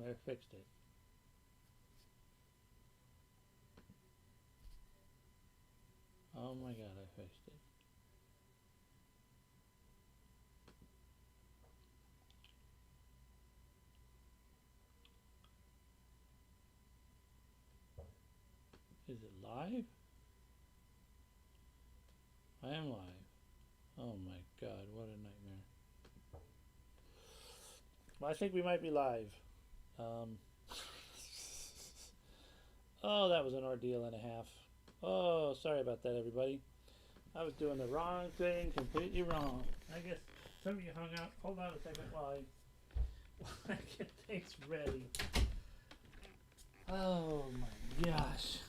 I fixed it. Oh my god, I fixed it. Is it live? I am live. Oh my god, what a nightmare. Well, I think we might be live. Um, oh, that was an ordeal and a half. Oh, sorry about that, everybody. I was doing the wrong thing, completely wrong. I guess some of you hung out. Hold on a second while I get things ready. Oh my gosh.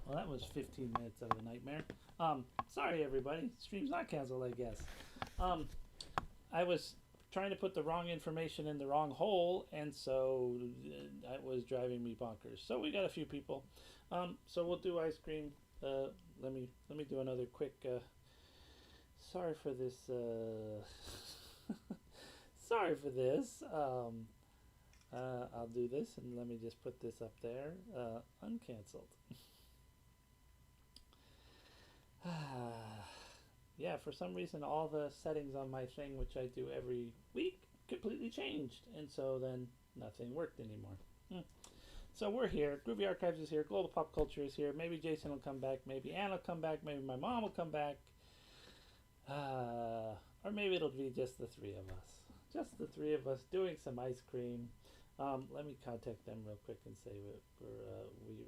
Well, that was 15 minutes of a nightmare. Sorry everybody. Stream's not canceled, I guess. I was trying to put the wrong information in the wrong hole, and so that was driving me bonkers. So we got a few people. So we'll do ice cream. Let me do another quick. Sorry for this. Sorry for this. I'll do this, and let me just put this up there. Uncanceled. Yeah, for some reason, all the settings on my thing, which I do every week, completely changed, and so then nothing worked anymore. So we're here. Groovy Archives is here. Global Pop Culture is here. Maybe Jason will come back. Maybe Ann will come back. Maybe my mom will come back. Or maybe it'll be just the three of us. Just the three of us doing some ice cream. Let me contact them real quick and say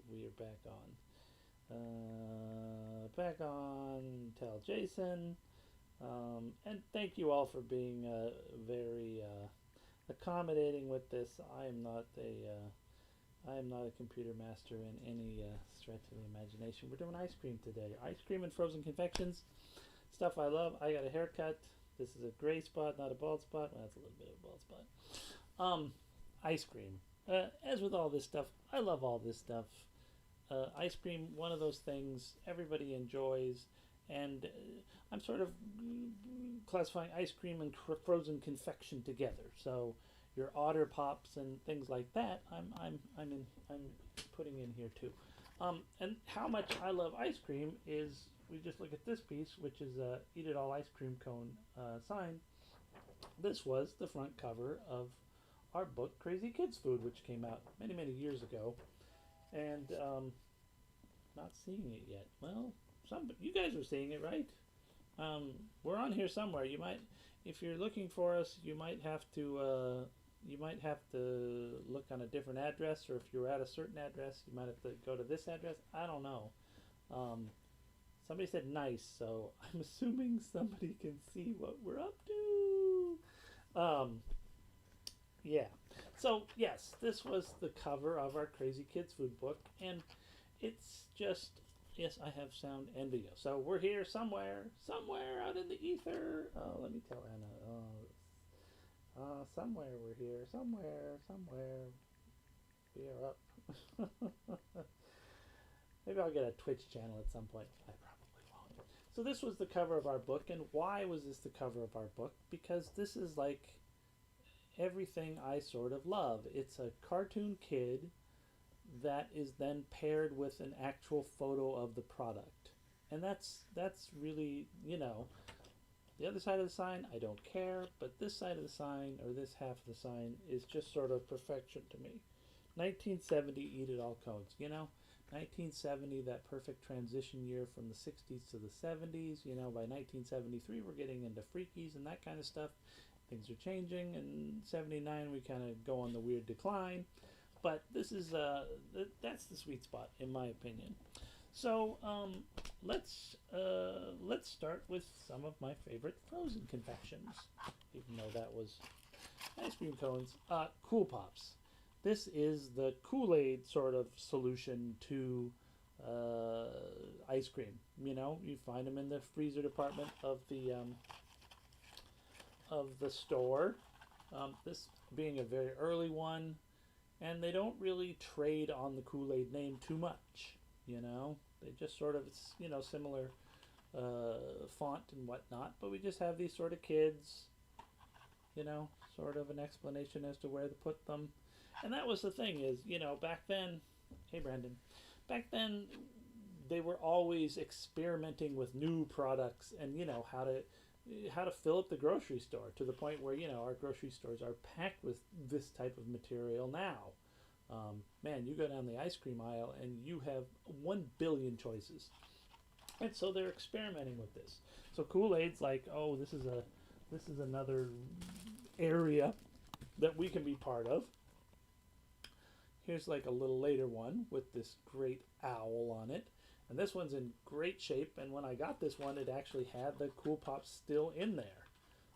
we are back on. Back on. Tell Jason. And thank you all for being very accommodating with this. I am not a computer master in any stretch of the imagination. We're doing ice cream today. Ice cream and frozen confections. Stuff I love. I got a haircut. This is a gray spot, not a bald spot. Well, that's a little bit of a bald spot. Ice cream. As with all this stuff, I love all this stuff. Ice cream, one of those things everybody enjoys, and I'm sort of classifying ice cream and frozen confection together. So your Otter Pops and things like that, I'm putting in here too. And how much I love ice cream is, we just look at this piece, which is a Eat It All ice cream cone sign. This was the front cover of our book Krazy Kids Food, which came out many years ago, and not seeing it yet. Well, you guys are seeing it, right? We're on here somewhere. You might, if you're looking for us, you might have to look on a different address, or if you're at a certain address, you might have to go to this address. I don't know. Somebody said nice, so I'm assuming somebody can see what we're up to. Yeah. So yes, this was the cover of our Krazy Kids Food book, and it's just, yes, I have sound and video. So we're here somewhere out in the ether. Oh, let me tell Anna. Somewhere we're here. Somewhere we are up. Maybe I'll get a Twitch channel at some point. I probably won't. So this was the cover of our book, and why was this the cover of our book? Because this is like everything I sort of love. It's a cartoon kid that is then paired with an actual photo of the product. And that's really, the other side of the sign, I don't care, but this side of the sign, or this half of the sign, is just sort of perfection to me. 1970 Eat It All cones, 1970, that perfect transition year from the 60s to the 70s. By 1973, we're getting into freakies and that kind of stuff. Things are changing. In 79, we kind of go on the weird decline. But this is that's the sweet spot, in my opinion. So let's start with some of my favorite frozen confections, even though that was ice cream cones. Cool Pops. This is the Kool-Aid sort of solution to ice cream. You find them in the freezer department of the store. This being a very early one, and they don't really trade on the Kool-Aid name too much. They just sort of, it's similar font and whatnot, but we just have these sort of kids. Sort of an explanation as to where to put them. And that was the thing is, back then, hey Brandon, back then they were always experimenting with new products and how to fill up the grocery store to the point where our grocery stores are packed with this type of material now. Man, you go down the ice cream aisle and you have 1 billion choices, and so they're experimenting with this. So Kool-Aid's like, oh, this is another area that we can be part of. Here's like a little later one with this great owl on it. And this one's in great shape. And when I got this one, it actually had the Cool Pops still in there.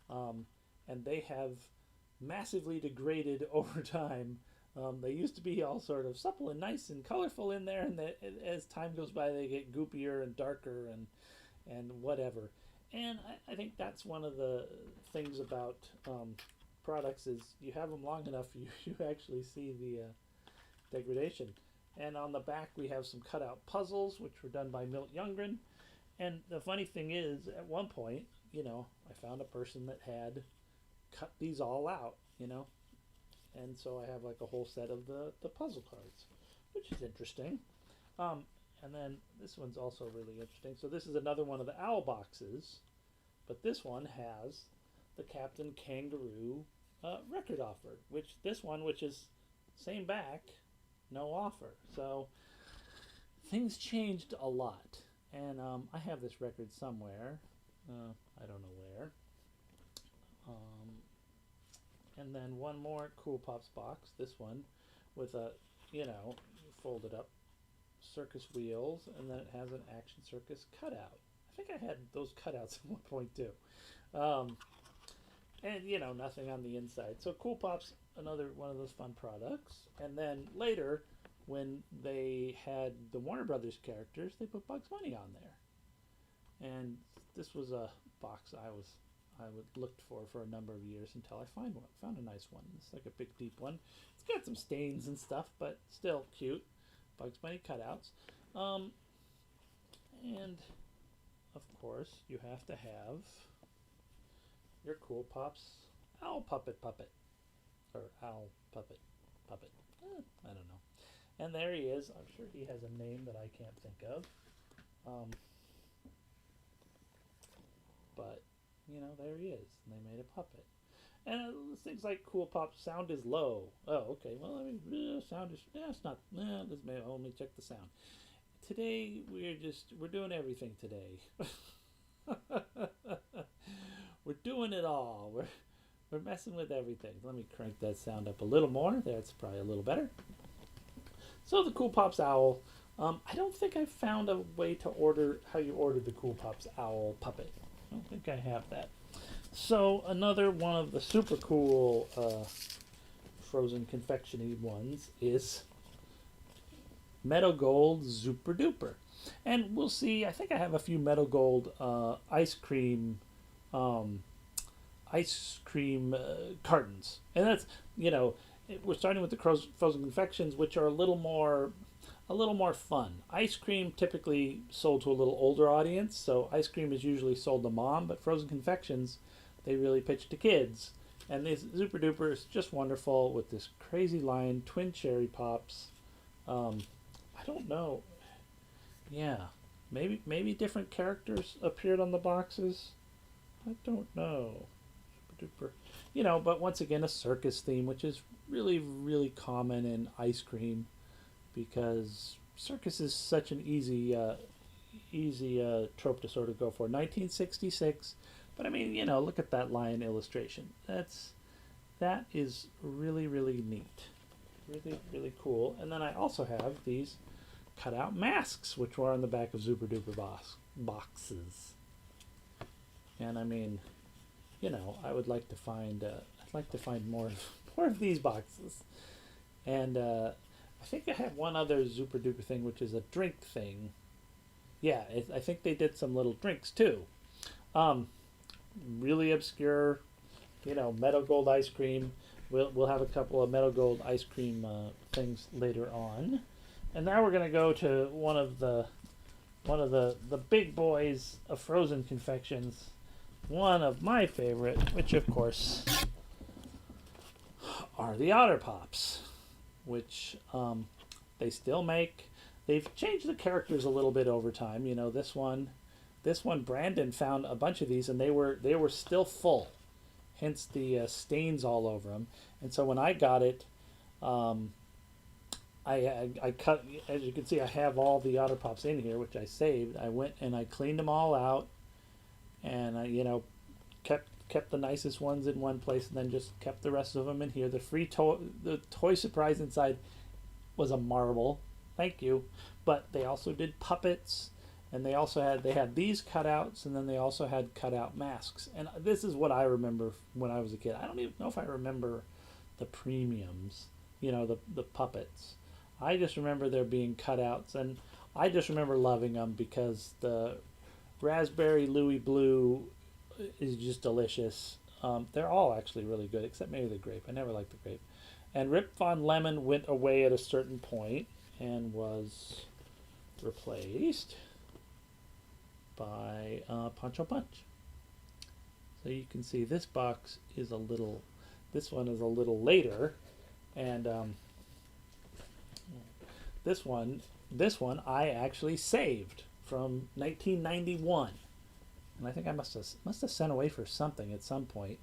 And they have massively degraded over time. They used to be all sort of supple and nice and colorful in there. And as time goes by, they get goopier and darker and whatever. And I think that's one of the things about products is you have them long enough, you actually see the degradation. And on the back we have some cutout puzzles which were done by Milt Youngren. And the funny thing is, at one point, I found a person that had cut these all out, and so I have like a whole set of the puzzle cards, which is interesting. And then this one's also really interesting. So this is another one of the owl boxes, but this one has the Captain Kangaroo record offer, which is same back, no offer. So things changed a lot, and I have this record somewhere. I don't know where. And then one more Cool Pops box. This one with a folded up circus wheels, and then it has an Action Circus cutout. I think I had those cutouts at one point too. And nothing on the inside. So Cool Pops, another one of those fun products. And then later, when they had the Warner Brothers characters, they put Bugs Bunny on there. And this was a box I looked for a number of years until I found a nice one. It's like a big deep one. It's got some stains and stuff, but still cute. Bugs Bunny cutouts. And of course, you have to have your Cool Pops owl puppet. Or owl puppet. I don't know. And there he is. I'm sure he has a name that I can't think of. But, there he is. And they made a puppet. And things like Cool Pop sound is low. Oh, okay. Well, sound is, it's not, let me check the sound. Today, we're doing everything today. We're doing it all. We're messing with everything. Let me crank that sound up a little more. That's probably a little better. So the Cool Pops owl. I don't think I found a way to order how you ordered the Cool Pops owl puppet. I don't think I have that. So another one of the super cool Frozen Confection-y ones is Meadow Gold Super Duper. And we'll see, I think I have a few Meadow Gold ice cream cartons. And that's, we're starting with the Frozen Confections, which are a little more fun. Ice cream typically sold to a little older audience, so ice cream is usually sold to mom, but Frozen Confections, they really pitch to kids. And this Super Duper is just wonderful with this crazy line, twin cherry pops. I don't know. Yeah, maybe different characters appeared on the boxes. I don't know. Super Duper. But once again, a circus theme, which is really, really common in ice cream, because circus is such an easy trope to sort of go for. 1966, but I mean, look at that lion illustration. That is really, really neat, really, really cool. And then I also have these cutout masks, which were on the back of Super Duper boxes. And I mean, I would like to find more of these boxes. And I think I have one other Super Duper thing, which is a drink thing. Yeah, I think they did some little drinks too. Really obscure, Meadow Gold ice cream. We'll have a couple of Meadow Gold ice cream things later on. And now we're gonna go to one of the big boys of Frozen Confections. One of my favorite, which of course are the Otter Pops. which they still make. They've changed the characters a little bit over time. You know, this one Brandon found a bunch of these, and they were still full, hence the stains all over them. And so when I got it, I cut, as you can see, I have all the Otter Pops in here, which I saved. I went and I cleaned them all out, and I, you know, kept the nicest ones in one place, and then just kept the rest of them in here. The toy surprise inside was a marble. Thank you. But they also did puppets, and they had these cutouts, and then they also had cutout masks. And this is what I remember when I was a kid. I don't even know if I remember the premiums, you know, the puppets. I just remember there being cutouts, and I just remember loving them because the raspberry Louis Blue is just delicious. They're all actually really good, except maybe the grape. I never liked the grape. And Rip Von Lemon went away at a certain point and was replaced by Poncho Punch. So you can see this box is this one is a little later, and this one I actually saved from 1991, and I think I must have sent away for something at some point,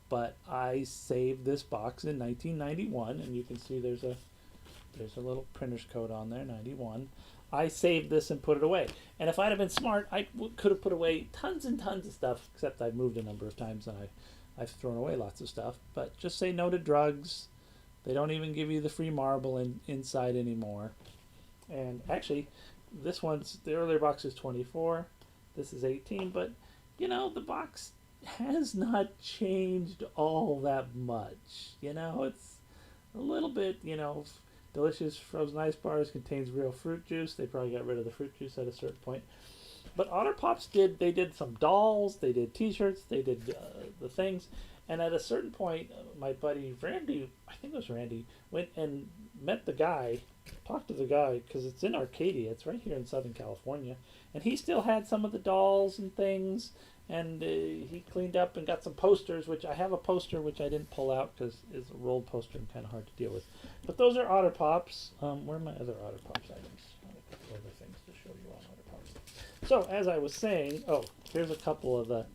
but I saved this box in 1991, and you can see there's a little printer's code on there, 91. I saved this and put it away, and if I'd have been smart, I could have put away tons and tons of stuff, except I've moved a number of times and I've thrown away lots of stuff. But just say no to drugs. They don't even give you the free marble inside anymore. And actually, the earlier box is 24. This is 18, but you know, the box has not changed all that much. You know, it's a little bit, you know, delicious frozen ice bars contains real fruit juice. They probably got rid of the fruit juice at a certain point. But Otter Pops did some dolls, they did t-shirts, they did the things. And at a certain point, my buddy Randy, I think it was Randy, went and met the guy, talked to the guy, because it's in Arcadia. It's right here in Southern California. And he still had some of the dolls and things. And he cleaned up and got some posters, which I have a poster which I didn't pull out because it's a rolled poster and kind of hard to deal with. But those are Otter Pops. Where are my other Otter Pops items? I have a couple other things to show you on Otter Pops. So as I was saying, here's a couple of the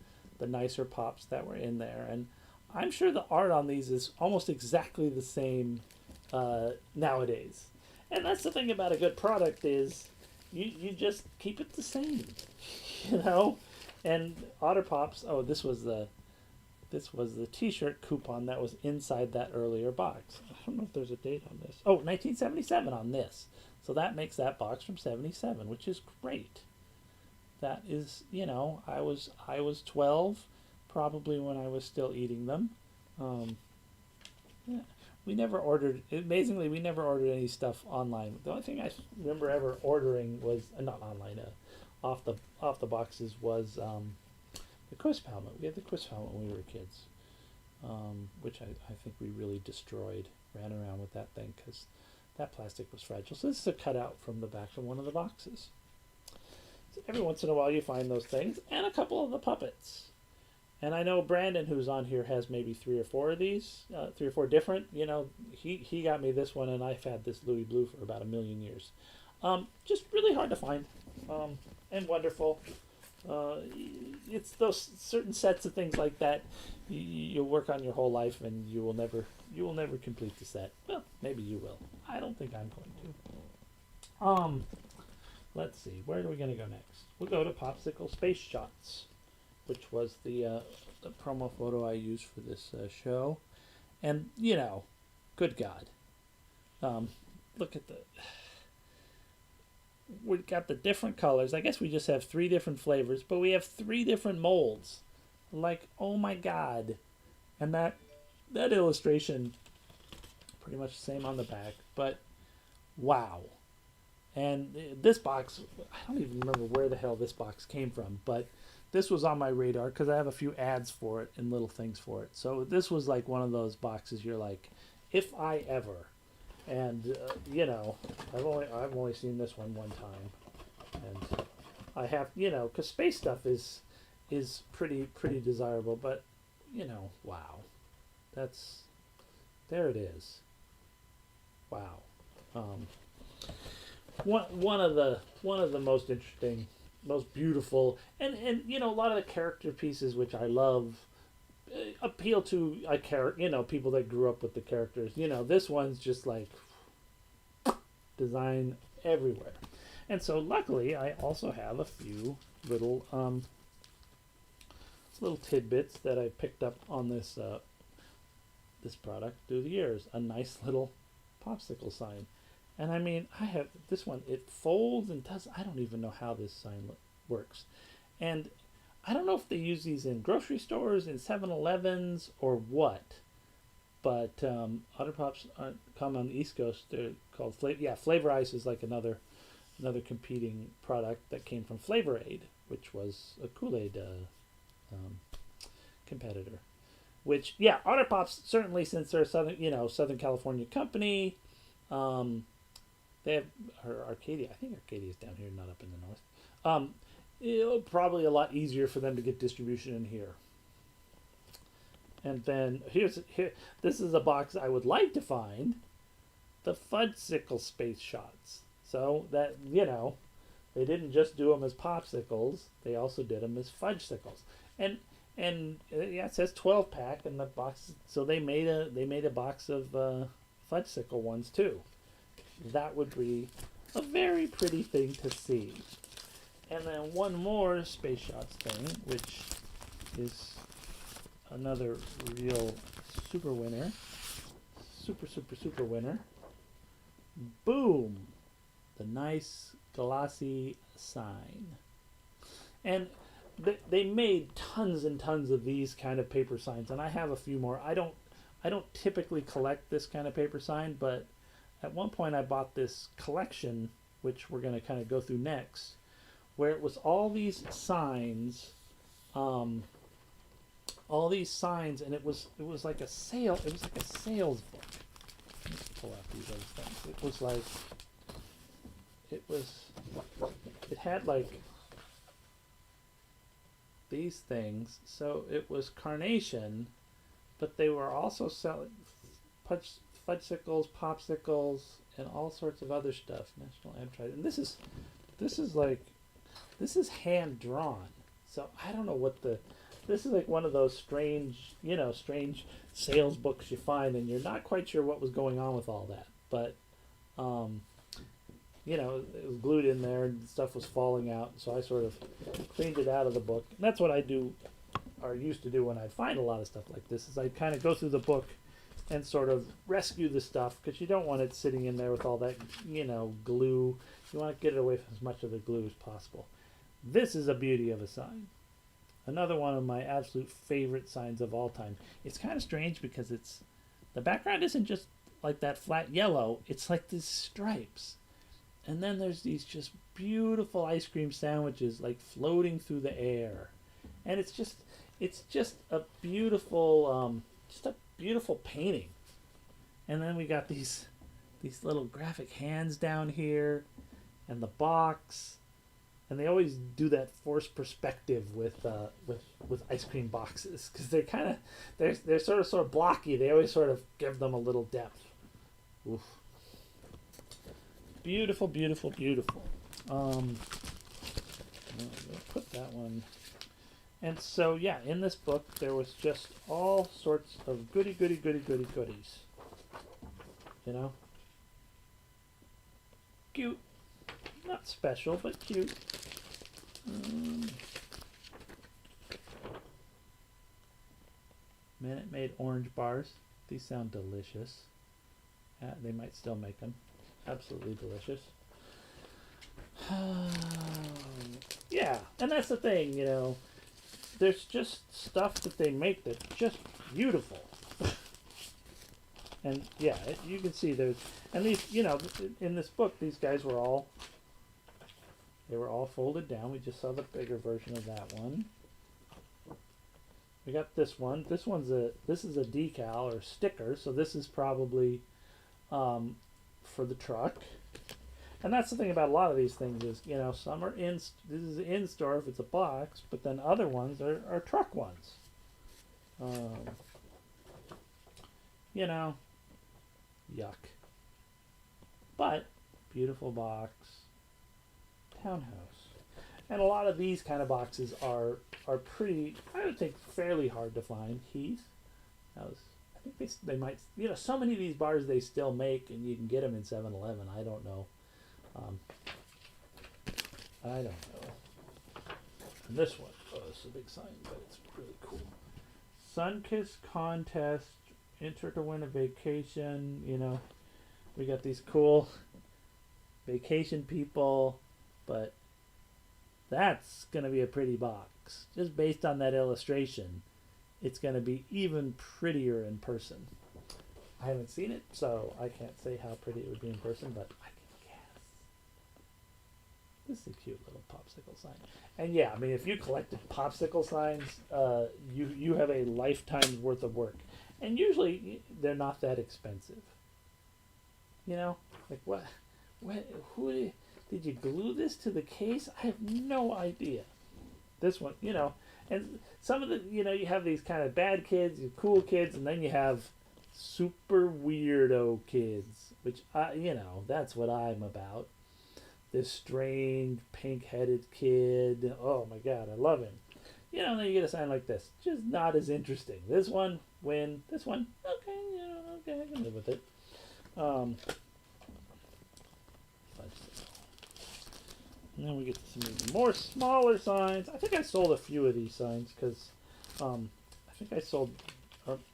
nicer Pops that were in there. And I'm sure the art on these is almost exactly the same nowadays. And that's the thing about a good product is you just keep it the same, you know? And Otter Pops, this was the t-shirt coupon that was inside that earlier box. I don't know if there's a date on this. 1977 on this. So that makes that box from 77, which is great. That is, you know, I was 12 probably when I was still eating them. Yeah. We never ordered, amazingly, we never ordered any stuff online. The only thing I remember ever ordering was, not online, off the boxes was the Crisp helmet. We had the Crisp helmet when we were kids, which I think we really destroyed. Ran around with that thing because that plastic was fragile. So this is a cutout from the back of one of the boxes. So every once in a while you find those things, and a couple of the puppets. And I know Brandon, who's on here, has maybe 3 or 4 of these, 3 or 4 different. You know, he got me this one, and I've had this Louis Blue for about 1,000,000 years. Just really hard to find, and wonderful. It's those certain sets of things like that you'll work on your whole life, and you will never complete the set. Well, maybe you will. I don't think I'm going to. Let's see, where are we going to go next? We'll go to Popsicle Space Shots, which was the promo photo I used for this show. And, you know, good God. Look at we've got the different colors. I guess we just have 3 different flavors, but we have 3 different molds. Like, oh my God. And that illustration, pretty much the same on the back, but wow. And this box, I don't even remember where the hell this box came from, but this was on my radar because I have a few ads for it and little things for it. So this was like one of those boxes you're like, if I ever. And you know, I've only seen this one time, and I have, you know, because space stuff is pretty desirable. But you know, wow, there it is. wow. Um, one of the most interesting, most beautiful, and a lot of the character pieces which I love appeal to people that grew up with the characters. This one's just like design everywhere, and so luckily I also have a few little tidbits that I picked up on this product through the years. A nice little popsicle sign. And I mean, I have this one. It folds and does. I don't even know how this sign works. And I don't know if they use these in grocery stores, in 7-Elevens, or what. But Otter Pops come on the East Coast. They're called Flavor Ice is like another competing product that came from Flavor Aid, which was a Kool-Aid competitor. Which, yeah, Otter Pops, certainly, since they're a Southern California company, they have Arcadia. I think Arcadia is down here, not up in the north. Probably a lot easier for them to get distribution in here. And then this is a box I would like to find, the Fudgesicle Space Shots. So that they didn't just do them as popsicles; they also did them as fudgesicles. And yeah, it says 12-pack in the box. So they made a box of fudgesicle ones too. That would be a very pretty thing to see. And then one more Space Shots thing, which is another real super winner. Super winner. Boom! The nice glossy sign. And they made tons and tons of these kind of paper signs, and I have a few more. I don't typically collect this kind of paper sign, but at one point I bought this collection, which we're going to kind of go through next, where it was all these signs, and it was like a sale. It was like a sales book. Let me pull out these other things. It had like these things. So it was carnation, but they were also selling fudgesicles, popsicles, and all sorts of other stuff. National Amtrak, and this is hand drawn. So I don't know what this is like one of those strange sales books you find, and you're not quite sure what was going on with all that. But it was glued in there and stuff was falling out, so I sort of cleaned it out of the book. And that's what I do, or used to do, when I find a lot of stuff like this, is I kind of go through the book and sort of rescue the stuff, because you don't want it sitting in there with all that, glue. You want to get it away from as much of the glue as possible. This is a beauty of a sign. Another one of my absolute favorite signs of all time. It's kind of strange because the background isn't just like that flat yellow. It's like these stripes. And then there's these just beautiful ice cream sandwiches like floating through the air. And it's just a beautiful painting. And then we got these little graphic hands down here, and the box. And they always do that forced perspective with ice cream boxes, because they're sort of blocky. They always sort of give them a little depth. Oof. Beautiful, beautiful, beautiful. I'll put that one. And so yeah, in this book there was just all sorts of goodies. Cute. Not special, but cute. Minute Maid orange bars. These sound delicious. They might still make them. Absolutely delicious. Yeah, and that's the thing, There's just stuff that they make that's just beautiful. And yeah, you can see there's, and these, in this book, these guys were all folded down. We just saw the bigger version of that one. We got this one. This is a decal or sticker, so this is probably for the truck. And that's the thing about a lot of these things is, some are this is in store if it's a box, but then other ones are truck ones. Yuck. But beautiful box, townhouse. And a lot of these kind of boxes are pretty, I would think, fairly hard to find. Heath, that was, I think they might, so many of these bars they still make, and you can get them in 7-Eleven. I don't know. I don't know. And this one, oh, it's a big sign, but it's really cool. Sunkiss contest, enter to win a vacation. We got these cool vacation people, but that's going to be a pretty box. Just based on that illustration, it's going to be even prettier in person. I haven't seen it, so I can't say how pretty it would be in person, but I can guess. This is a cute little popsicle sign. And yeah, I mean, if you collected popsicle signs, you have a lifetime's worth of work. And usually, they're not that expensive. Like what? Who did you glue this to the case? I have no idea. This one, and some of the, you have these kind of bad kids, you cool kids, and then you have super weirdo kids, which that's what I'm about. This strange pink-headed kid. Oh my God, I love him. Then you get a sign like this, just not as interesting. This one, win. This one, okay, I can live with it. And then we get some even more smaller signs. I think I sold a few of these signs because I think I sold.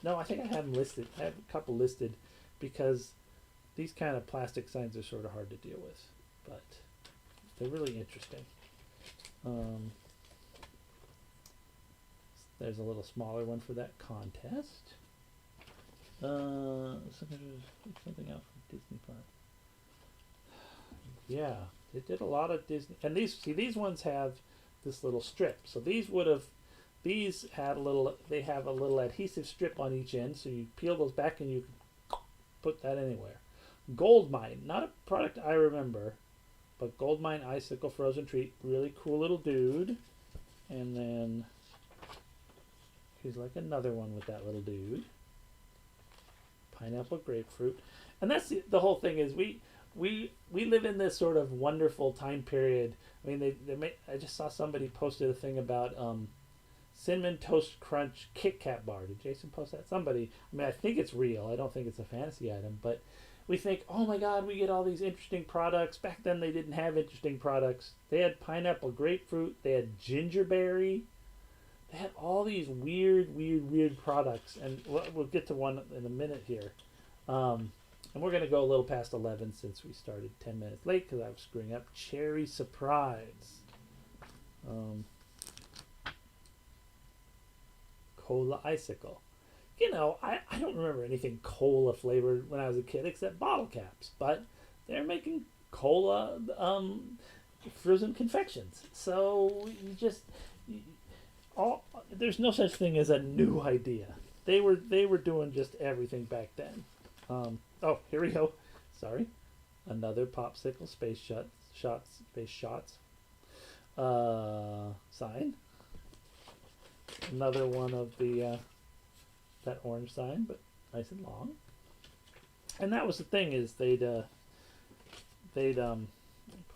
No, I think I have them listed. I have a couple listed because these kind of plastic signs are sort of hard to deal with, but they're really interesting. There's a little smaller one for that contest. Something else from Disney Park. Yeah, they did a lot of Disney, and these ones have this little strip. So these have a little adhesive strip on each end, so you peel those back and you can put that anywhere. Goldmine, not a product I remember, but Goldmine Icicle Frozen Treat, really cool little dude. And then here's like another one with that little dude. Pineapple grapefruit, and that's the whole thing is we live in this sort of wonderful time period. I mean, I just saw somebody posted a thing about Cinnamon Toast Crunch Kit Kat bar. Did Jason post that? Somebody. I mean, I think it's real. I don't think it's a fantasy item, but we think, oh my God, we get all these interesting products. Back then, they didn't have interesting products. They had pineapple grapefruit. They had gingerberry. They had all these weird products, and we'll get to one in a minute here. And we're going to go a little past 11 since we started 10 minutes late because I was screwing up. Cherry Surprise. Cola Icicle. I don't remember anything cola flavored when I was a kid except bottle caps. But they're making cola Frozen Confections. So there's no such thing as a new idea. They were doing just everything back then. Oh, here we go. Sorry. Another popsicle space shots sign. Another one of the that orange sign, but nice and long. And that was the thing is they'd I'm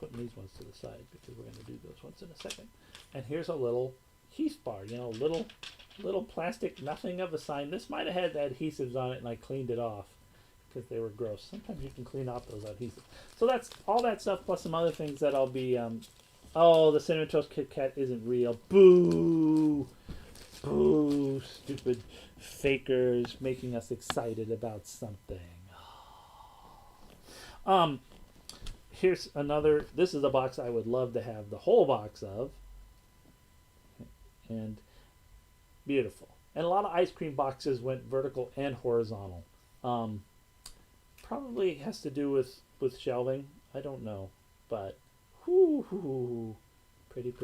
putting these ones to the side because we're going to do those ones in a second. And here's a little Heath bar, little plastic nothing of a sign. This might have had the adhesives on it and I cleaned it off because they were gross. Sometimes you can clean off those adhesives. So that's all that stuff plus some other things that I'll be oh, the Cinnamon Toast Kit Kat isn't real. Boo! Boo! Stupid fakers making us excited about something. Here's another. This is a box I would love to have the whole box of. And beautiful. And a lot of ice cream boxes went vertical and horizontal. Probably has to do with shelving. I don't know. But pretty.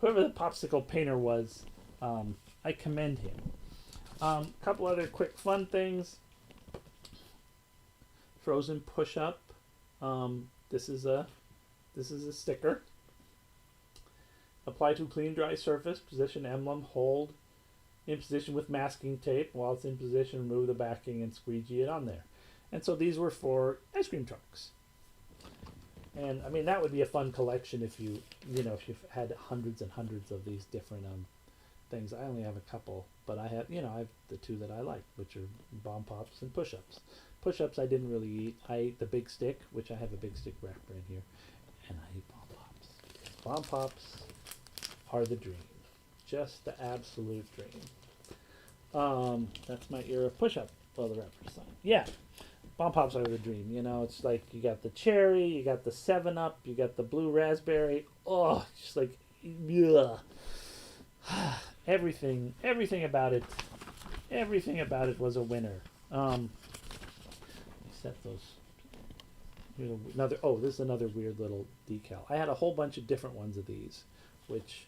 Whoever the popsicle painter was, I commend him. Couple other quick fun things. Frozen push up. This is a sticker. Apply to clean dry surface. Position emblem. Hold in position with masking tape. While it's in position, remove the backing and squeegee it on there. And so these were for ice cream trucks. And I mean, that would be a fun collection if you know, if you've had hundreds and hundreds of these different things. I only have a couple, but I have, I have the two that I like, which are Bomb Pops and Push-Ups. Push-Ups I didn't really eat. I ate the Big Stick, which I have a Big Stick wrapper in here, and I ate Bomb Pops. Bomb Pops are the dream. Just the absolute dream. That's my era of Push-Up. Well, the wrapper's signed. Yeah. Bomb Pops are the dream. It's like you got the cherry, you got the 7-Up, you got the blue raspberry. Oh, just like, ugh. Everything about it was a winner. Set those. This is another weird little decal. I had a whole bunch of different ones of these, which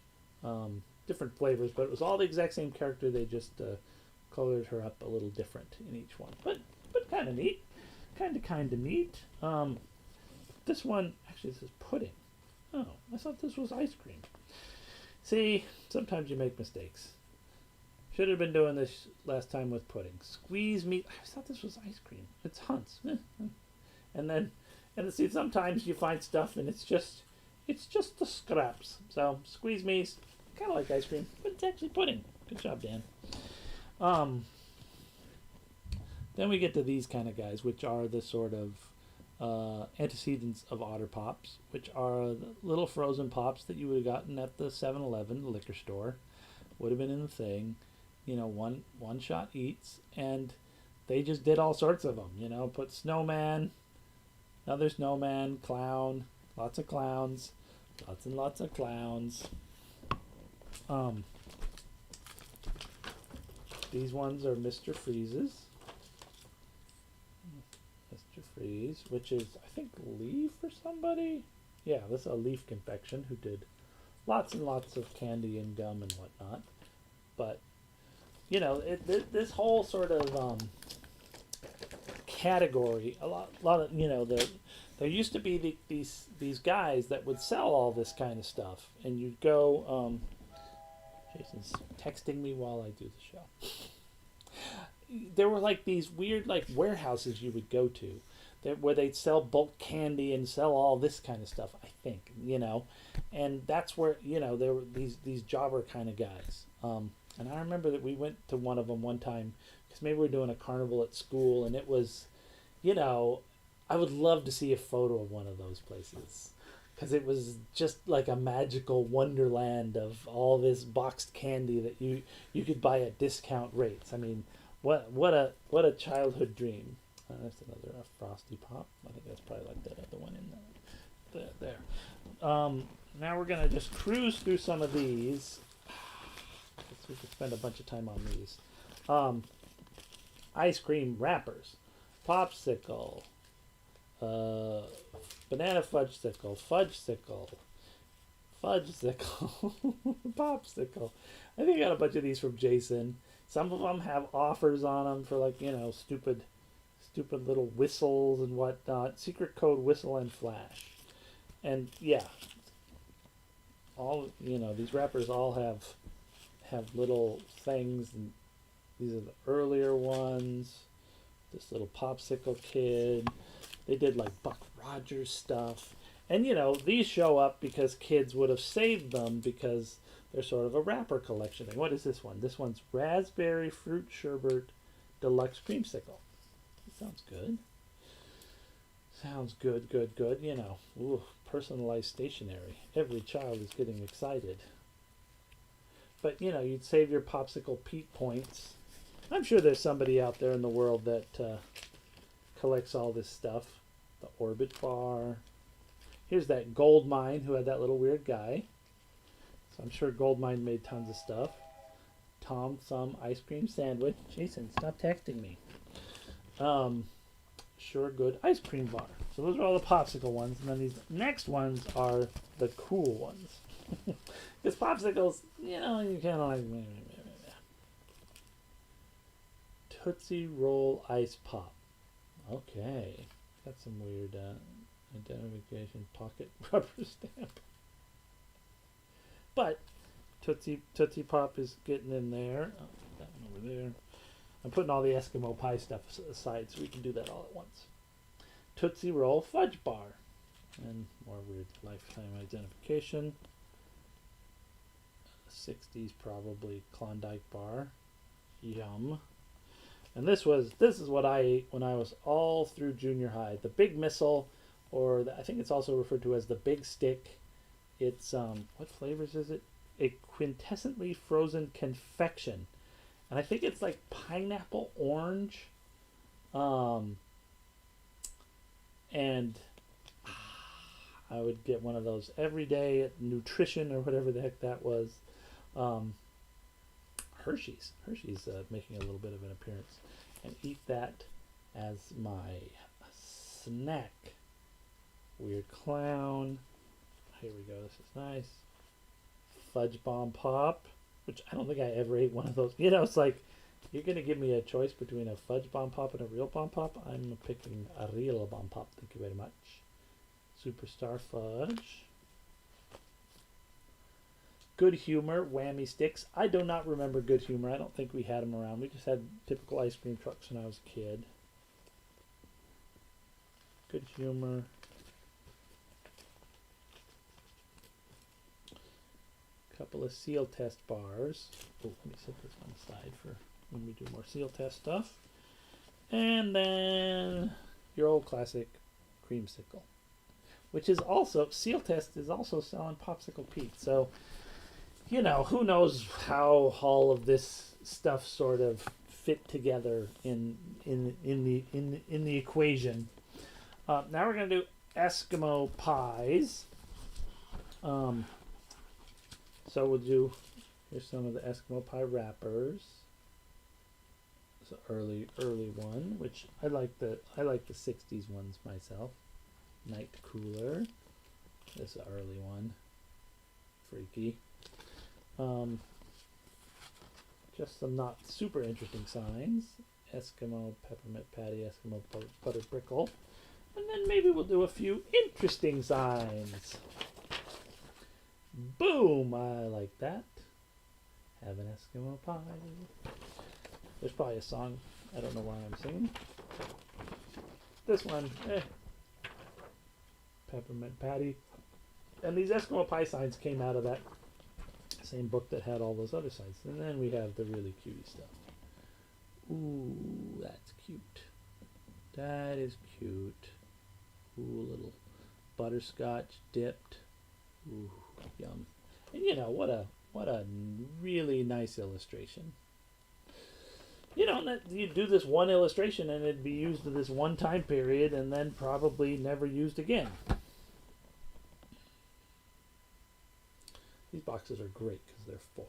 different flavors, but it was all the exact same character. They just colored her up a little different in each one, but kind of neat. Kind of neat. This one, actually, this is pudding. Oh, I thought this was ice cream. See, sometimes you make mistakes. Should have been doing this last time with pudding. Squeeze meat. I thought this was ice cream. It's Hunt's. And see, sometimes you find stuff and it's just the scraps. So squeeze meat, kind of like ice cream, but it's actually pudding. Good job, Dan. Then we get to these kind of guys, which are the sort of antecedents of Otter Pops, which are the little frozen pops that you would have gotten at the 7-Eleven, the liquor store. Would have been in the thing, one shot eats, and they just did all sorts of them. Put snowman, another snowman, clown, lots of clowns, lots and lots of clowns. These ones are Mr. Freeze's. Mr. Freeze, which is, I think, Leaf or somebody. Yeah, this is a Leaf confection who did lots and lots of candy and gum and whatnot. But, this whole sort of category, a lot of, there used to be these guys that would sell all this kind of stuff. And you'd go, Jason's texting me while I do the show. There were like these weird like warehouses you would go to where they'd sell bulk candy and sell all this kind of stuff, I think, and that's where, there were these jobber kind of guys. And I remember that we went to one of them one time because maybe we were doing a carnival at school, and it was, I would love to see a photo of one of those places because it was just like a magical wonderland of all this boxed candy that you could buy at discount rates. I mean, what a childhood dream. That's another Frosty Pop. I think that's probably like the one in there. Now we're gonna just cruise through some of these. We could spend a bunch of time on these. Ice cream wrappers, popsicle, banana fudgesicle, popsicle. I think I got a bunch of these from Jason. Some of them have offers on them for like, stupid little whistles and whatnot. Secret code whistle and flash. And yeah, all, these wrappers all have little things, and these are the earlier ones. This little popsicle kid. They did like Buck Rogers stuff. And these show up because kids would have saved them because they're sort of a wrapper collection thing. What is this one? This one's Raspberry Fruit Sherbet Deluxe Creamsicle. Sounds good. Sounds good. Ooh, personalized stationery. Every child is getting excited. But, you'd save your popsicle Pete points. I'm sure there's somebody out there in the world that collects all this stuff. The Orbit Bar. Here's that Goldmine who had that little weird guy. So I'm sure Goldmine made tons of stuff. Tom Thumb ice cream sandwich. Jason, stop texting me. Sure Good ice cream bar. So those are all the popsicle ones. And then these next ones are the cool ones. Because popsicles, you kind of like... Tootsie Roll Ice Pop. Okay. Got some weird identification pocket rubber stamp. But Tootsie Pop is getting in there. Oh, that one over there. I'm putting all the Eskimo Pie stuff aside so we can do that all at once. Tootsie Roll Fudge Bar. And more weird lifetime identification. 60s probably Klondike bar. Yum. And this is what I ate when I was all through junior high. The Big Missile, or I think it's also referred to as the Big Stick. It's what flavors is it? A quintessently frozen confection, and I think it's like pineapple orange. And I would get one of those every day at Nutrition or whatever the heck that was. Hershey's making a little bit of an appearance, and eat that as my snack. Weird Clown. Here we go. This is nice. Fudge Bomb Pop, which I don't think I ever ate one of those. You know, it's like, you're going to give me a choice between a Fudge Bomb Pop and a real Bomb Pop. I'm picking a real Bomb Pop. Thank you very much. Superstar Fudge. Good Humor Whammy Sticks. I do not remember Good Humor. I don't think we had them around. We just had typical ice cream trucks when I was a kid. Good Humor. Couple of seal test bars. Oh, let me set this one aside for when we do more seal test stuff. And then your old classic Creamsicle, which is also, seal test is also selling Popsicle Pete. So, you know, who knows how all of this stuff sort of fit together in the equation. Now we're gonna do Eskimo Pies. So we'll do, here's some of the Eskimo Pie wrappers. It's an early one, which I like the 60s ones myself. Night Cooler. This is an early one. Freaky. Just some not super interesting signs. Eskimo Peppermint Patty, Eskimo Butter Brickle. And then maybe we'll do a few interesting signs. Boom! I like that. Have an Eskimo Pie. There's probably a song. I don't know why I'm singing. This one, Peppermint Patty. And these Eskimo Pie signs came out of that same book that had all those other signs. And then we have the really cutie stuff. Ooh, that's cute. That is cute. Ooh, little butterscotch dipped. Ooh, yum. And you know, what a really nice illustration. You know, you do this one illustration and it'd be used in this one time period and then probably never used again. These boxes are great because they're foil.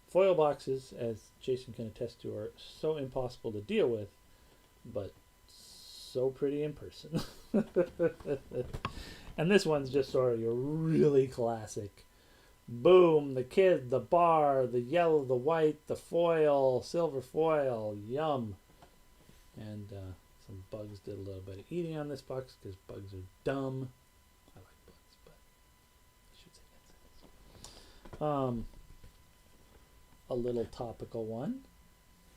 Foil boxes, as Jason can attest to, are so impossible to deal with, but so pretty in person. And this one's just sort of your really classic. Boom, the kid, the bar, the yellow, the white, the foil, silver foil, yum. And some bugs did a little bit of eating on this box because bugs are dumb. I like bugs, but I should say that's a little topical one.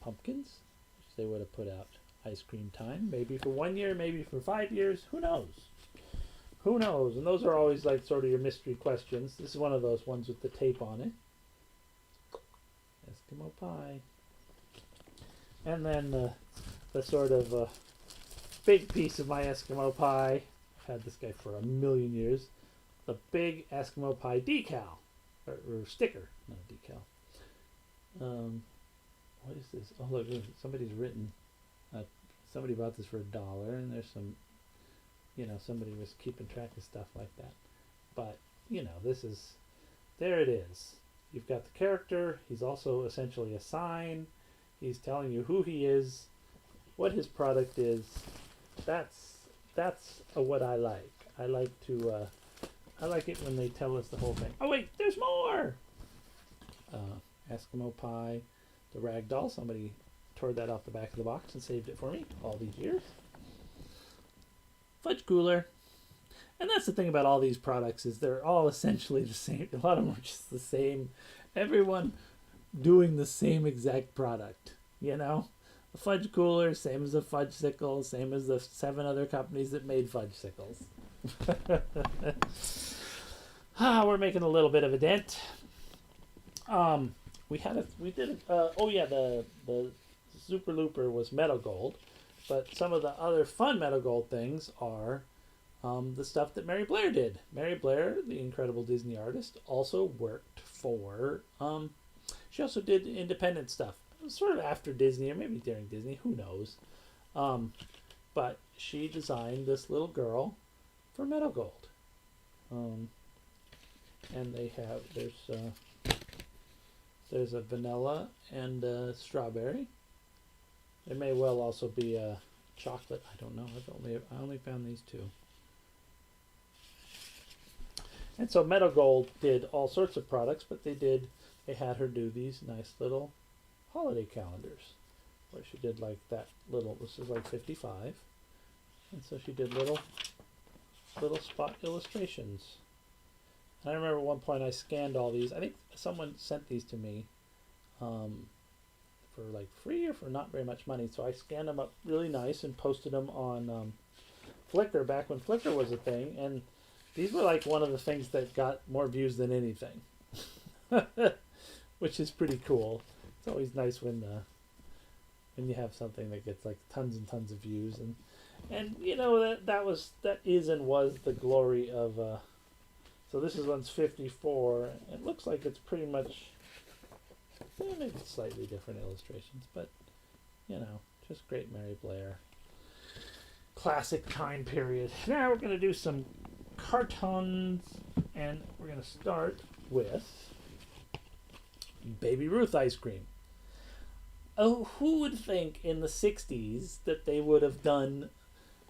Pumpkins, which they would have put out ice cream time. Maybe for 1 year, maybe for 5 years. Who knows? Who knows? And those are always like sort of your mystery questions. This is one of those ones with the tape on it. Eskimo Pie. And then the sort of big piece of my Eskimo Pie. I've had this guy for a million years. The big Eskimo Pie decal. Or sticker. Not decal. What is this? Oh, look. Somebody's written. Somebody bought this for $1. And there's some... You know, somebody was keeping track of stuff like that. But, you know, there it is. You've got the character. He's also essentially a sign. He's telling you who he is, what his product is. That's what I like. I like it when they tell us the whole thing. Oh, wait, there's more! Eskimo Pie, the rag doll. Somebody tore that off the back of the box and saved it for me all these years. Fudge cooler. And that's the thing about all these products is they're all essentially the same. A lot of them are just the same. Everyone doing the same exact product. You know, the fudge cooler, same as the Fudgesicle, same as the 7 other companies that made Fudgesicles. We're making a little bit of a dent. The Super Looper was Metal Gold, but some of the other fun Metal Gold things are the stuff that Mary Blair did. Mary Blair, the incredible Disney artist, also worked for. She also did independent stuff, sort of after Disney or maybe during Disney. Who knows? But she designed this little girl for Metal Gold. And there's a vanilla and a strawberry. There may well also be a chocolate. I don't know. I only found these 2. And so Metal Gold did all sorts of products, but they had her do these nice little holiday calendars where she did like that little, this is like 55. And so she did little spot illustrations. And I remember at one point I scanned all these. I think someone sent these to me for like free or for not very much money. So I scanned them up really nice and posted them on Flickr back when Flickr was a thing. And these were like one of the things that got more views than anything, which is pretty cool. It's always nice when you have something that gets like tons and tons of views, and you know that is and was the glory of. So this one's 54. It looks like it's pretty much maybe slightly different illustrations, but you know, just great Mary Blair. Classic time period. Now we're gonna do some cartons, and we're going to start with Baby Ruth ice cream. Oh, who would think in the 60s that they would have done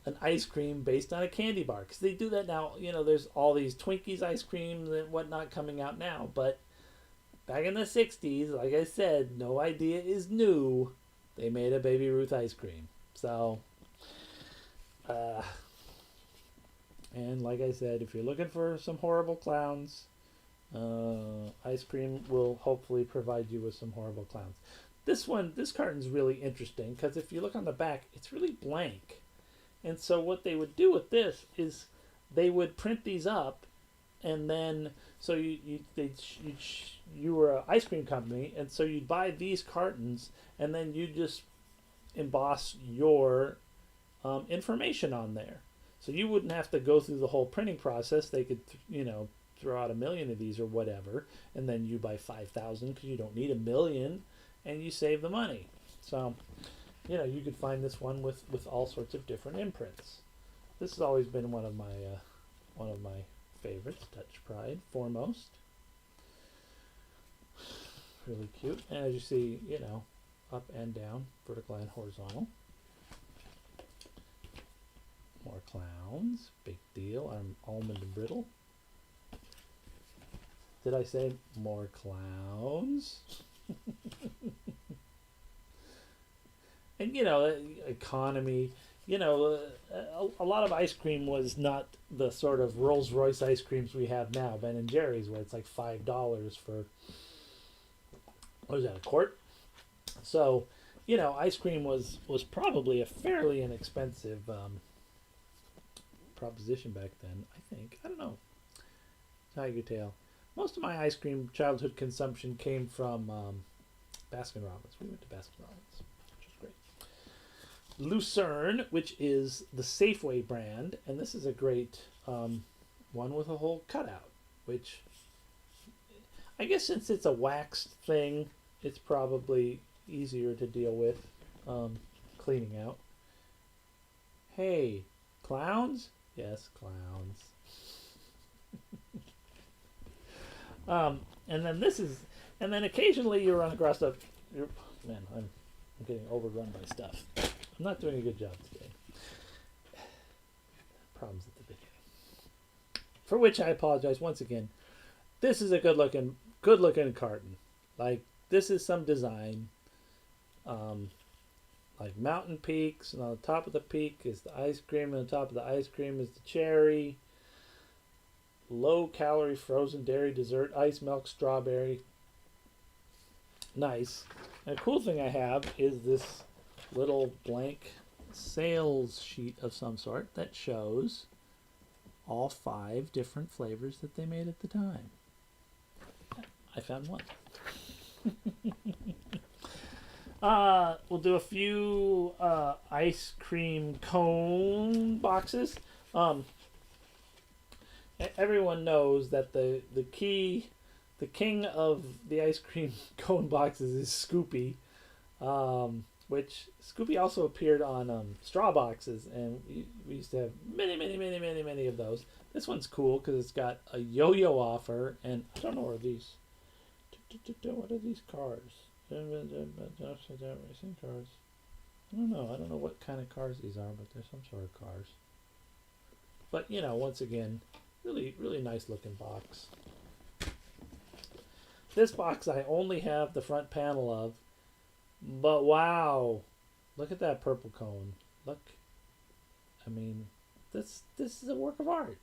an ice cream based on a candy bar? Because they do that now. You know, there's all these Twinkies ice creams and whatnot coming out now, but back in the 60s, like I said, no idea is new. They made a Baby Ruth ice cream. So, and like I said, if you're looking for some horrible clowns, ice cream will hopefully provide you with some horrible clowns. This carton's really interesting because if you look on the back, it's really blank. And so what they would do with this is they would print these up, and then so you were an ice cream company, and so you'd buy these cartons, and then you just emboss your information on there. So you wouldn't have to go through the whole printing process. They could, throw out 1 million of these or whatever, and then you buy 5,000 because you don't need 1 million, and you save the money. So, you could find this one with all sorts of different imprints. This has always been one of my favorites. Dutch Pride foremost. Really cute, and as you see, up and down, vertical and horizontal. More clowns. Big deal. I'm almond and brittle. Did I say more clowns? And, economy. A lot of ice cream was not the sort of Rolls Royce ice creams we have now. Ben and Jerry's, where it's like $5 for, what is that, a quart? So, ice cream was probably a fairly inexpensive proposition back then, I think. I don't know. Tiger Tail. Most of my ice cream childhood consumption came from Baskin Robbins. We went to Baskin Robbins, which was great. Lucerne, which is the Safeway brand, and this is a great one with a whole cutout, which I guess since it's a waxed thing, it's probably easier to deal with cleaning out. Hey, clowns? Yes, clowns. And then occasionally you run across man, I'm getting overrun by stuff. I'm not doing a good job today. Problems at the beginning. For which I apologize once again. This is a good looking carton. Like, this is some design. Like mountain peaks, and on the top of the peak is the ice cream, and on top of the ice cream is the cherry. Low calorie frozen dairy dessert, ice milk strawberry. Nice. And the cool thing I have is this little blank sales sheet of some sort that shows all 5 different flavors that they made at the time. I found one. We'll do a few ice cream cone boxes. Everyone knows that the king of the ice cream cone boxes is Scoopy, which Scoopy also appeared on straw boxes, and we used to have many of those. This one's cool because it's got a yo-yo offer, and I don't know what are these. What are these cars? Racing cars. I don't know. I don't know what kind of cars these are, but they're some sort of cars. But once again, really nice looking box. This box I only have the front panel of, but wow, look at that purple cone. Look, I mean, this is a work of art.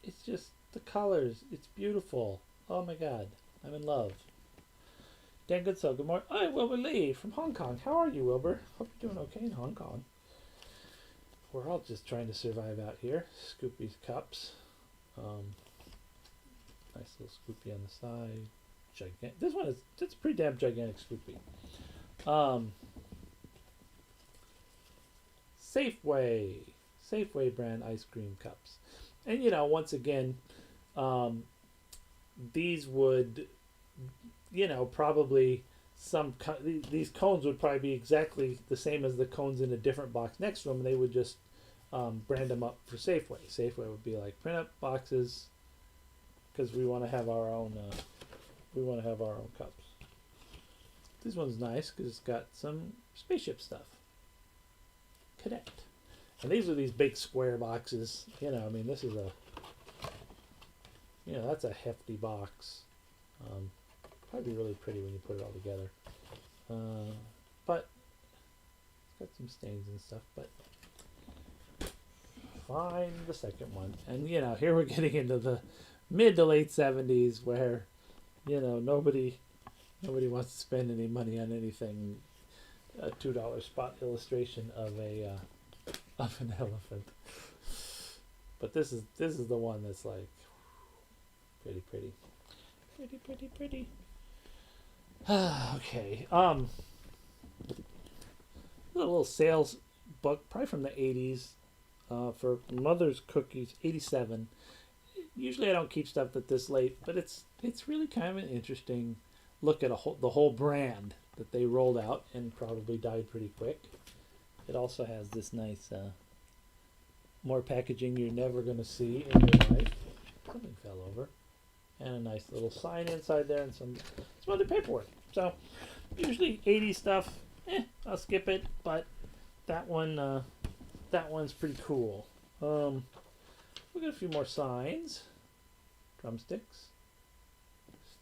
It's just the colors. It's beautiful. Oh my God, I'm in love. Dan Goodso, good morning. Hi, Wilbur Lee from Hong Kong. How are you, Wilbur? Hope you're doing okay in Hong Kong. We're all just trying to survive out here. Scoopy's cups. Nice little Scoopy on the side. This one it's pretty damn gigantic Scoopy. Safeway brand ice cream cups. And once again, these would probably these cones would probably be exactly the same as the cones in a different box next to them, and they would just brand them up for Safeway. Safeway would be like print up boxes because we want to have our own cups. This one's nice because it's got some spaceship stuff. Connect. And these are these big square boxes. This is that's a hefty box. Probably really pretty when you put it all together. But it's got some stains and stuff. But find the second one. And here we're getting into the mid to late 70s where nobody wants to spend any money on anything. A $2 spot illustration of an elephant. But this is the one that's like pretty. Okay. A little sales book, probably from the 80s, for Mother's Cookies, 87. Usually I don't keep stuff at this late, but it's really kind of an interesting look at the whole brand that they rolled out and probably died pretty quick. It also has this nice more packaging you're never going to see in your life. Something fell over. And a nice little sign inside there and some other paperwork. So usually 80 stuff, I'll skip it, but that one's pretty cool. We got a few more signs. Drumsticks.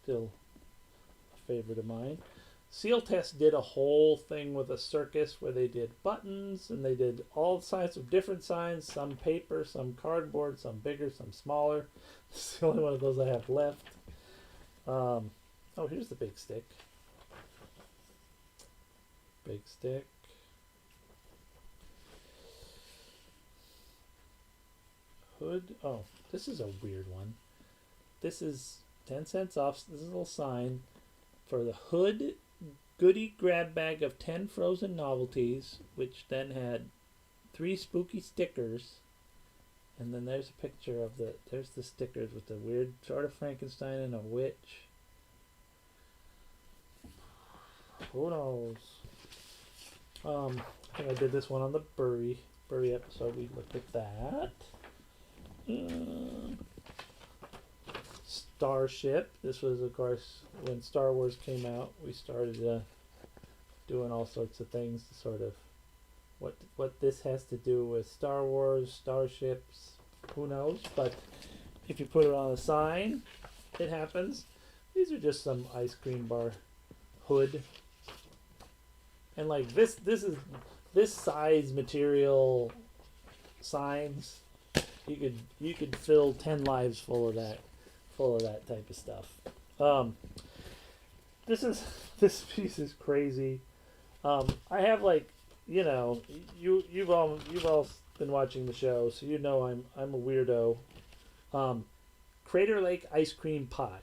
Still a favorite of mine. Seal Test did a whole thing with a circus where they did buttons and they did all kinds of different signs, some paper, some cardboard, some bigger, some smaller. This is the only one of those I have left. Oh, here's the big stick. Big stick. Hood. Oh, this is a weird one. This is 10 cents off. This is a little sign for the Hood Goodie grab bag of 10 frozen novelties, which then had 3 spooky stickers. And then there's a picture of there's the stickers with the weird sort of Frankenstein and a witch. Who knows? I think I did this one on the Bury episode. We looked at that. Starship. This was, of course, when Star Wars came out. We started doing all sorts of things to sort of what this has to do with Star Wars, starships, who knows? But if you put it on a sign, it happens. These are just some ice cream bar hood. And like this size material signs, you could fill 10 lives full of that type of stuff. this is this piece is crazy. I have like, you know, you've all been watching the show, so you know I'm a weirdo. Um, Crater Lake ice cream pie.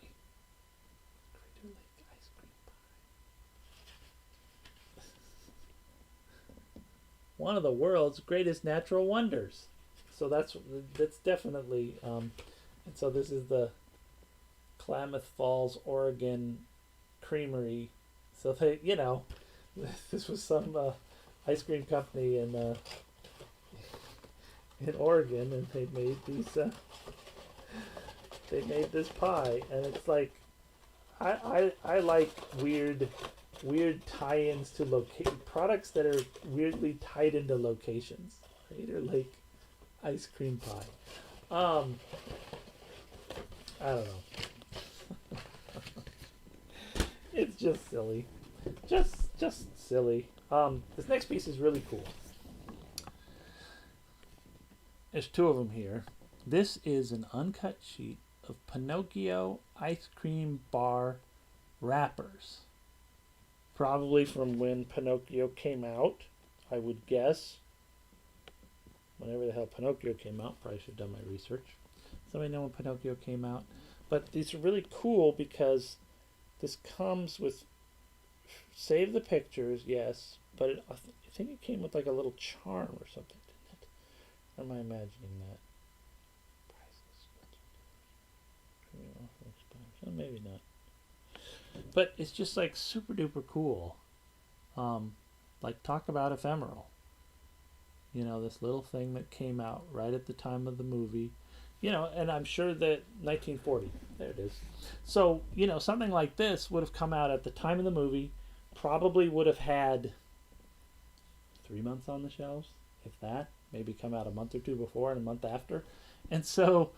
Crater Lake ice cream pie. One of the world's greatest natural wonders. So that's definitely. And so this is the Klamath Falls, Oregon Creamery. So they, you know, this was some ice cream company in Oregon, and they made these. They made this pie, and it's like, I like weird tie-ins to products that are weirdly tied into locations. Crater Lake ice cream pie. I don't know. It's just silly. Just silly. This next piece is really cool. There's two of them here. This is an uncut sheet of Pinocchio ice cream bar wrappers. Probably from when Pinocchio came out, I would guess. Whenever the hell Pinocchio came out, probably should have done my research. Somebody know when Pinocchio came out? But these are really cool because this comes with save the pictures, yes, but I think it came with like a little charm or something, didn't it? Or am I imagining that? Maybe not. But it's just like super duper cool. Like talk about ephemeral. You know, this little thing that came out right at the time of the movie. You know, and I'm sure that 1940, there it is. So, you know, something like this would have come out at the time of the movie, probably would have had 3 months on the shelves, if that, maybe come out a month or two before and a month after. And so,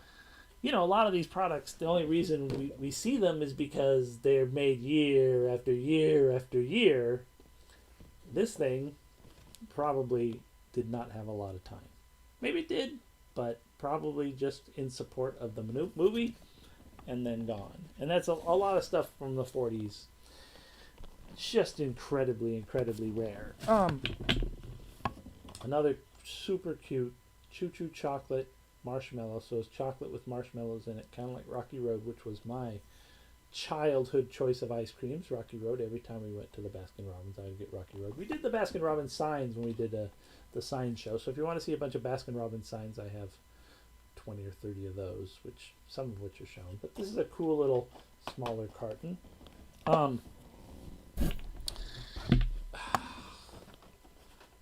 you know, a lot of these products, the only reason we see them is because they're made year after year after year. This thing probably did not have a lot of time. Maybe it did, but probably just in support of the movie and then gone. And that's a lot of stuff from the 40s. Just incredibly, incredibly rare. Another super cute Choo Choo chocolate marshmallow. So it's chocolate with marshmallows in it, kind of like Rocky Road, which was my childhood choice of ice creams. Rocky Road. Every time we went to the Baskin Robbins, I would get Rocky Road. We did the Baskin Robbins signs when we did the sign show. So if you want to see a bunch of Baskin Robbins signs, I have 20 or 30 of those, which some of which are shown. But this is a cool little smaller carton.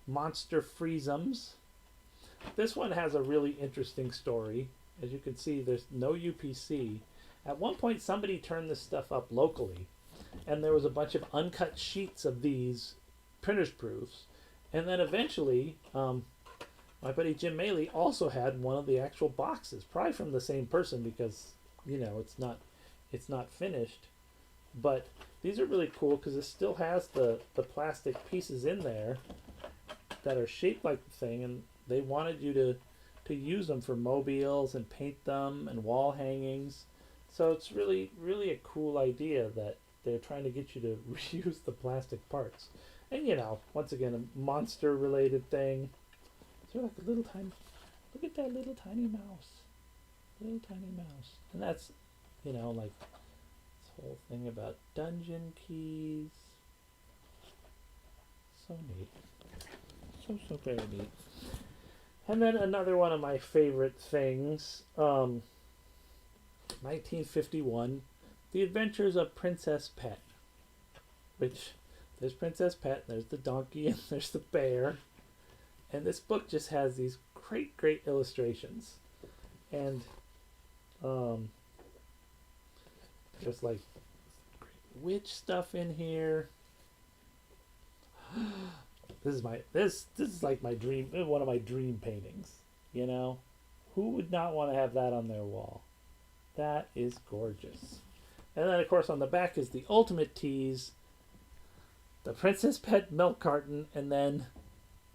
Monster Freezums. This one has a really interesting story. As you can see, there's no UPC. At one point, somebody turned this stuff up locally, and there was a bunch of uncut sheets of these printer's proofs. And then eventually, my buddy Jim Maley also had one of the actual boxes, probably from the same person because, you know, it's not finished. But these are really cool because it still has the plastic pieces in there that are shaped like the thing, and they wanted you to use them for mobiles and paint them and wall hangings. So it's really, really a cool idea that they're trying to get you to reuse the plastic parts. And, you know, once again, a monster-related thing. So like a little tiny, look at that little tiny mouse. Little tiny mouse. And that's, you know, like this whole thing about dungeon keys. So neat. So very neat. And then another one of my favorite things, 1951, The Adventures of Princess Pet. Which, there's Princess Pet, there's the donkey, and there's the bear. And this book just has these great, great illustrations. And there's like witch stuff in here. This is like my dream, one of my dream paintings, you know? Who would not want to have that on their wall? That is gorgeous. And then of course on the back is the ultimate tease, the Princess Pet milk carton, and then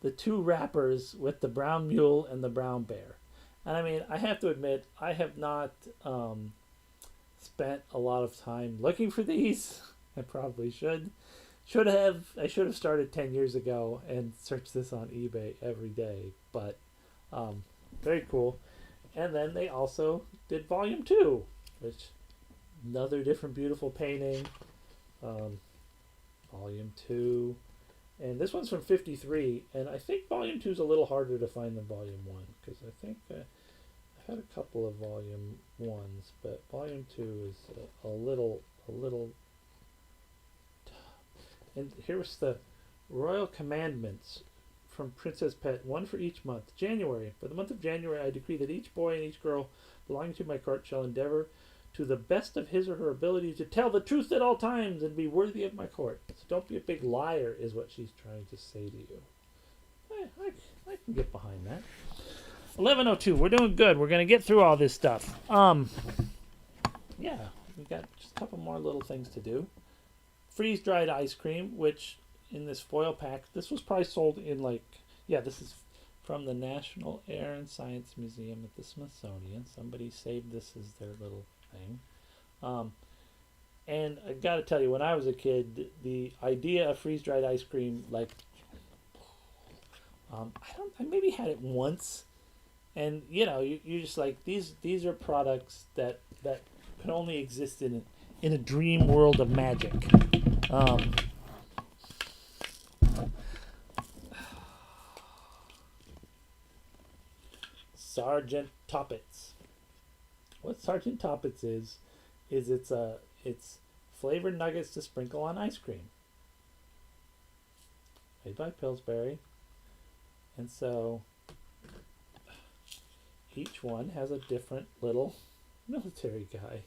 the two wrappers with the brown mule and the brown bear. And I mean, I have to admit, I have not spent a lot of time looking for these. I probably should. I should have started 10 years ago and searched this on eBay every day. But very cool. And then they also did Volume 2, which another different beautiful painting. Volume 2. And this one's from 53, and I think Volume 2 is a little harder to find than Volume 1, because I think I've had a couple of Volume 1s, but Volume 2 is a little and here's the Royal Commandments from Princess Pet, one for each month. January. For the month of January, I decree that each boy and each girl belonging to my court shall endeavor to the best of his or her ability to tell the truth at all times and be worthy of my court. So don't be a big liar, is what she's trying to say to you. I can get behind that. 11:02. We're doing good. We're gonna get through all this stuff. Yeah, we got just a couple more little things to do. Freeze-dried ice cream, which in this foil pack, this was probably sold in this is from the National Air and Science Museum at the Smithsonian. Somebody saved this as their little thing. And I got to tell you, when I was a kid, the idea of freeze-dried ice cream, I maybe had it once, and you just like these are products that can only exist in a dream world of magic. Sergeant Toppets. What Sergeant Toppets is it's flavored nuggets to sprinkle on ice cream. Made by Pillsbury. And so each one has a different little military guy.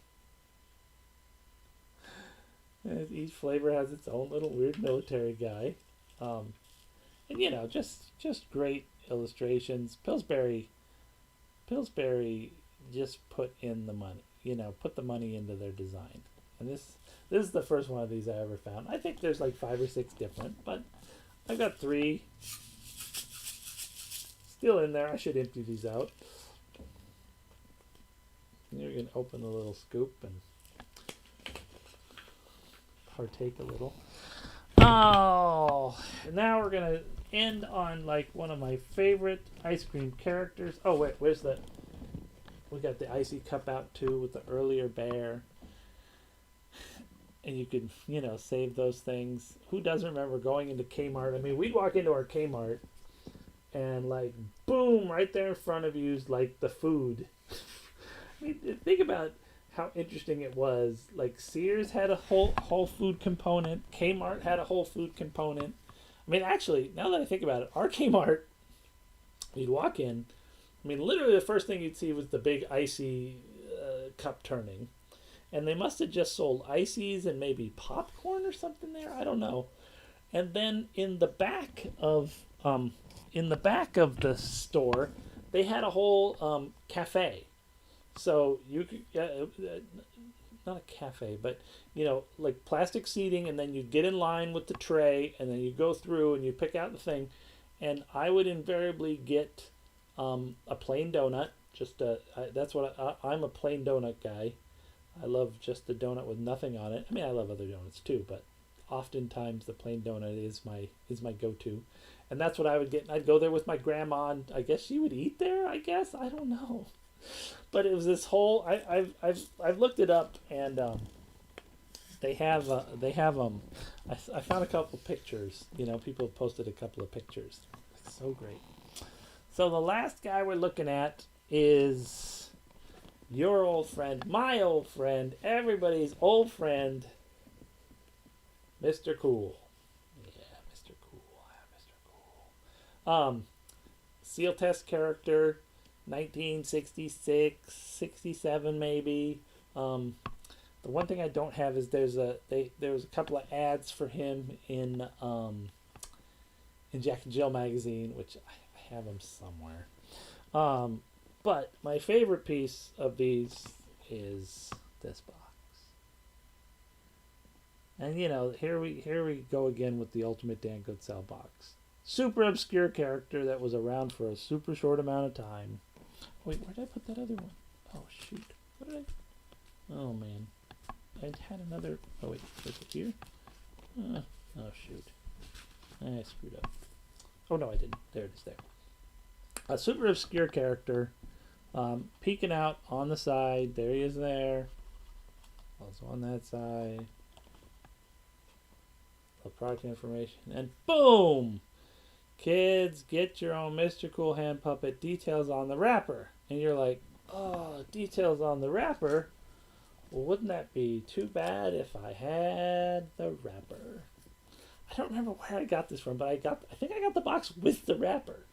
And each flavor has its own little weird military guy. And just great illustrations. Pillsbury just put in the money, put the money into their design. And this is the first one of these I ever found. I think there's like 5 or 6 different, but I've got 3 still in there. I should empty these out. You can open the little scoop and partake a little. Oh, now we're gonna end on one of my favorite ice cream characters. Oh wait, where's the? We got the icy cup out too with the earlier bear, and you could save those things. Who doesn't remember going into Kmart? I mean, we'd walk into our Kmart, and boom, right there in front of you is the food. I mean, think about how interesting it was. Sears had a whole food component. Kmart had a whole food component. I mean, actually, now that I think about it, our Kmart, you'd walk in. I mean, literally the first thing you'd see was the big icy cup turning, and they must have just sold ices and maybe popcorn or something there. I don't know. And then in the back of the store, they had a whole cafe. So you could, not a cafe, but plastic seating, and then you get in line with the tray, and then you go through and you pick out the thing. And I would invariably get a plain donut. That's what I'm a plain donut guy. I love just the donut with nothing on it. I mean, I love other donuts too, but oftentimes the plain donut is my go-to. And that's what I would get. And I'd go there with my grandma, and I guess she would eat there. I guess, I don't know. But it was this whole. I've looked it up, and they have I found a couple pictures. People have posted a couple of pictures. It's so great. So the last guy we're looking at is your old friend, my old friend, everybody's old friend, Mr. Cool. Yeah, Mr. Cool. Yeah, Mr. Cool. Seal test character. 1966, 67 maybe. The one thing I don't have is there was a couple of ads for him in Jack and Jill magazine, which I have them somewhere. But my favorite piece of these is this box. And here we go again with the ultimate Dan Goodsell box. Super obscure character that was around for a super short amount of time. Wait, where did I put that other one? Oh, shoot. What did I... Oh, man. I had another. Oh wait, was it here? Oh shoot, I screwed up. Oh no, I didn't. There it is. There. A super obscure character, peeking out on the side. There he is. There. Also on that side. The product information, and boom! Kids, get your own Mr. Cool hand puppet. Details on the wrapper. And you're like, oh, details on the wrapper? Well, wouldn't that be too bad if I had the wrapper? I don't remember where I got this from, but I think I got the box with the wrapper.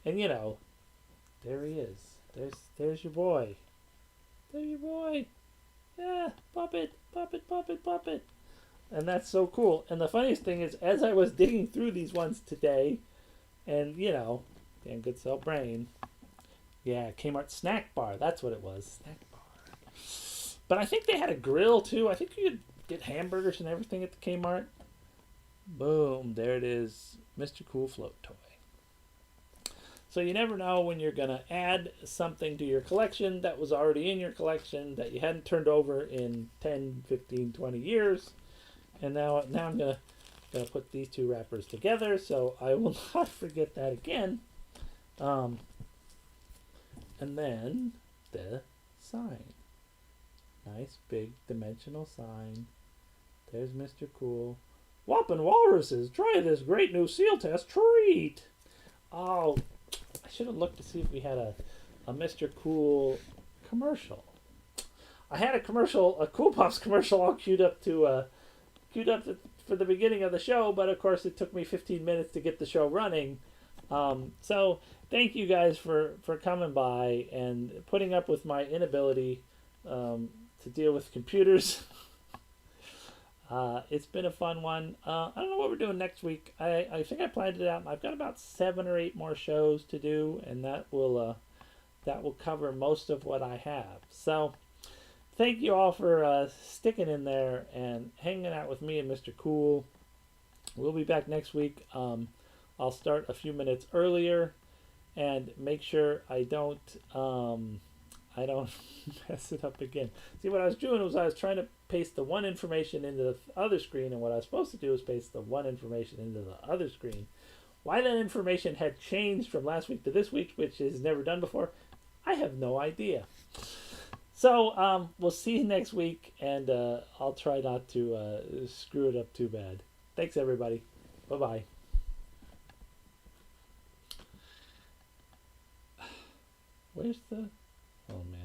And you know, there he is. There's your boy. There's your boy. Yeah, puppet, puppet, puppet, puppet. And that's so cool. And the funniest thing is, as I was digging through these ones today, and you know, damn good cell brain. Yeah, Kmart snack bar. That's what it was. Snack bar. But I think they had a grill too. I think you could get hamburgers and everything at the Kmart. Boom. There it is. Mr. Cool float toy. So you never know when you're going to add something to your collection that was already in your collection that you hadn't turned over in 10, 15, 20 years. And now I'm going to put these two wrappers together so I will not forget that again. And then the sign. Nice big dimensional sign. There's Mr. Cool. Whoppin' walruses, try this great new seal test treat. Oh, I should have looked to see if we had a Mr. Cool commercial. I had a commercial, a Cool Pops commercial all queued up for the beginning of the show, but of course it took me 15 minutes to get the show running. So thank you guys for coming by and putting up with my inability to deal with computers. It's been a fun one. I don't know what we're doing next week. I think I planned it out. I've got about 7 or 8 more shows to do, and that will cover most of what I have. So thank you all for sticking in there and hanging out with me and Mr. Cool. We'll be back next week. I'll start a few minutes earlier and make sure I don't mess it up again. See, what I was doing was I was trying to paste the one information into the other screen, and what I was supposed to do was paste the one information into the other screen. Why that information had changed from last week to this week, which is never done before, I have no idea. So we'll see you next week, and I'll try not to screw it up too bad. Thanks, everybody. Bye-bye. Where's the... Oh, man.